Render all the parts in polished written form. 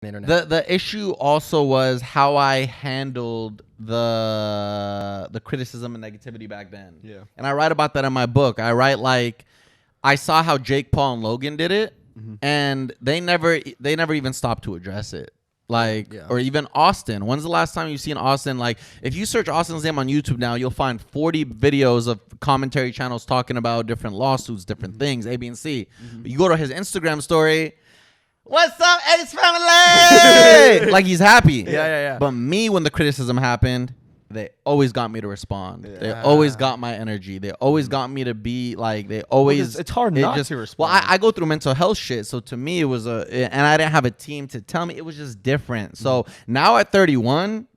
the internet. The issue also was how I handled the criticism and negativity back then. Yeah. And I write about that in my book. I write like I saw how Jake Paul and Logan did it, and they never even stopped to address it. Like, or even Austin. When's the last time you've seen Austin? Like, if you search Austin's name on YouTube now, you'll find 40 videos of commentary channels talking about different lawsuits, different things, A, B, and C. But you go to his Instagram story, what's up, Ace family? Like, he's happy. Yeah. But me, when the criticism happened, they always got me to respond. Yeah. They always got my energy. They always got me to be like, they always. It's hard not to respond. Well, I go through mental health shit. So to me, it was and I didn't have a team to tell me. It was just different. So now at 31,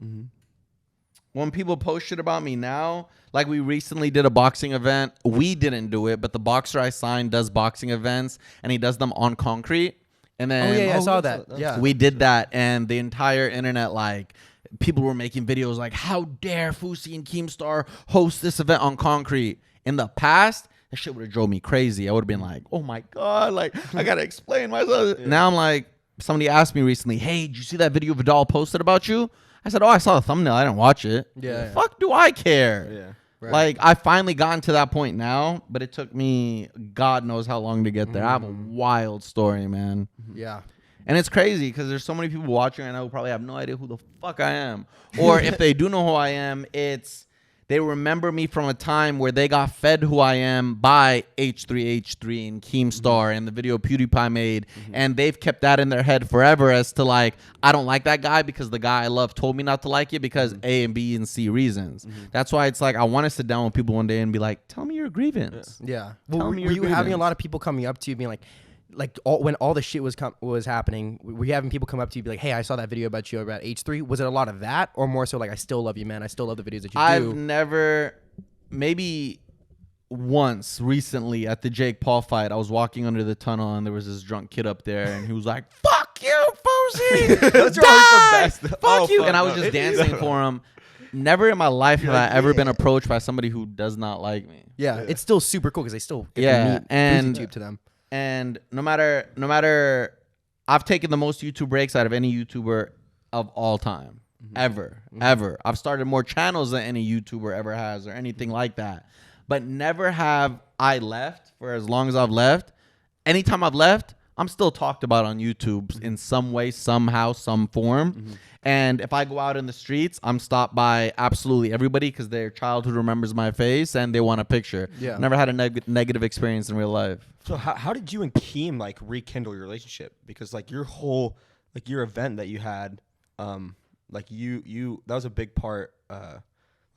when people post shit about me now, like we recently did a boxing event. We didn't do it, but the boxer I signed does boxing events and he does them on concrete. And then I saw that. Yeah. we did that, and the entire internet, like, people were making videos like, how dare Fousey and Keemstar host this event on concrete? In the past, that shit would have drove me crazy. I would have been like, oh my God, like, I got to explain myself. Now I'm like, somebody asked me recently, hey, did you see that video Vidal posted about you? I said, oh, I saw the thumbnail. I didn't watch it. Yeah. Fuck do I care? Yeah. Right. Like, I finally gotten to that point now, but it took me God knows how long to get there. I have a wild story, man. Yeah. And it's crazy because there's so many people watching right now who probably have no idea who the fuck I am. Or if they do know who I am, it's they remember me from a time where they got fed who I am by H3H3 and Keemstar and the video PewDiePie made. And they've kept that in their head forever as to like, I don't like that guy because the guy I love told me not to like it because A and B and C reasons. That's why it's like I want to sit down with people one day and be like, tell me your grievance. Yeah. Tell Well, me were your you having a grievance. lot of people coming up to you being like when all the shit was happening, were you having people come up to you be like, hey, I saw that video about you about H3? Was it a lot of that, or more so like, I still love you, man, I still love the videos that you I've do? never, maybe once recently at the Jake Paul fight, I was walking under the tunnel and there was this drunk kid up there and he was like, fuck you, Fousey! Those are always the Die! best. Fuck Oh, you! fuck And I was no. just dancing for him. Never in my life have I ever been approached by somebody who does not like me. Yeah, it's still super cool because they still get Yeah, to meet and- Fouseytube to them. And no matter, I've taken the most YouTube breaks out of any YouTuber of all time, ever. I've started more channels than any YouTuber ever has or anything like that. But never have I left for as long as I've left. Anytime I've left, I'm still talked about on YouTube in some way, somehow, some form. And if I go out in the streets, I'm stopped by absolutely everybody because their childhood remembers my face and they want a picture. Yeah. Never had a negative experience in real life. So how did you and Keem like rekindle your relationship? Because like your whole like your event that you had, like you that was a big part.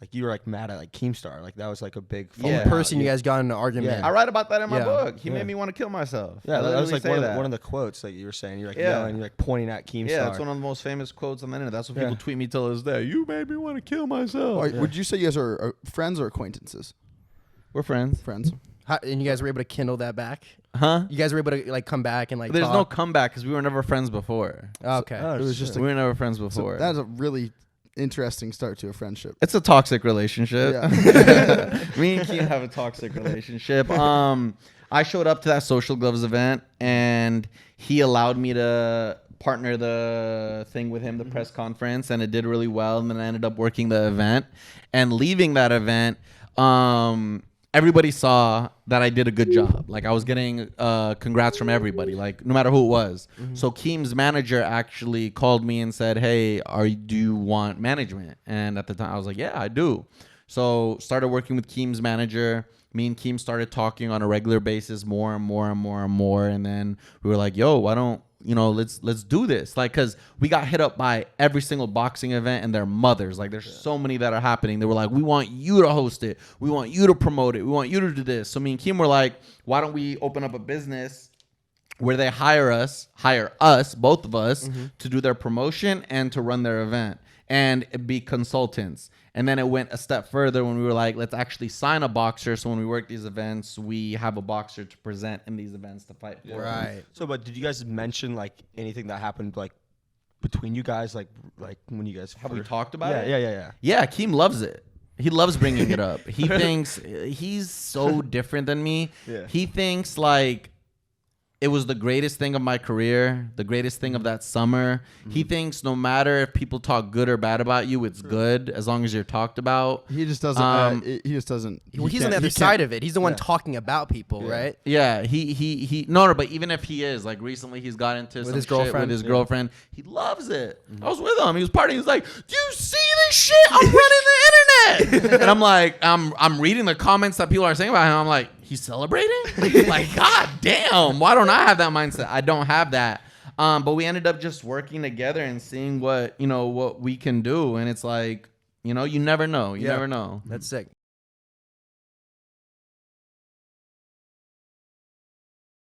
Like you were like mad at like Keemstar. Like that was like a big Yeah. Person you guys got in an argument. Yeah. I write about that in my Yeah. book. He Yeah. made me want to kill myself. Yeah, I that was literally like say one of the quotes that you were saying. You're like Yeah. yelling, you're like pointing at Keemstar. Yeah, it's one of the most famous quotes on the internet. That's what people Yeah. tweet me till this day. You made me want to kill myself. Would you say you guys are friends or acquaintances? We're friends. Friends. And you guys were able to kindle that back? Huh? You guys were able to like come back and like There's no talk? comeback because we were never friends before. Okay. Oh, It was just We were never friends so before. that's a really interesting start to a friendship. It's a toxic relationship. Yeah. Me and Keem have a toxic relationship. I showed up to that Social Gloves event and he allowed me to partner the thing with him, the press conference, and it did really well. And then I ended up working the event and leaving that event. Everybody saw that I did a good job. Like I was getting congrats from everybody, like no matter who it was. So Keem's manager actually called me and said, hey, do you want management? And at the time I was like, yeah, I do. So started working with Keem's manager. Me and Keem started talking on a regular basis more and more and more and more. And then we were like, yo, why don't, let's do this. Like, cause we got hit up by every single boxing event and their mothers. Like there's so many that are happening. They were like, we want you to host it. We want you to promote it. We want you to do this. So me and Keem were like, why don't we open up a business where they hire us, both of us, to do their promotion and to run their event and be consultants. And then it went a step further when we were like, let's actually sign a boxer. So when we work these events, we have a boxer to present in these events to fight for. Right. So, but did you guys mention like anything that happened like between you guys, like when you guys Have we first- talked about it? Yeah. Yeah, Keem loves it. He loves bringing it up. He thinks he's so different than me. Yeah. He thinks like it was the greatest thing of my career, the greatest thing of that summer. He thinks no matter if people talk good or bad about you, it's good as long as you're talked about. He just doesn't. He just doesn't. Well, he's on the other side of it. He's the one talking about people, right? Yeah, he no, but even if he is, like recently he's got into some his shit girlfriend? with his girlfriend. He loves it. I was with him. He was partying. He was like, "Do you see this shit? I'm running the internet." And I'm like, I'm reading the comments that people are saying about him. I'm like, he's celebrating? Like, god damn, why don't I have that mindset? I don't have that. But we ended up just working together and seeing what we can do. And it's like, you never know. You never know. That's sick.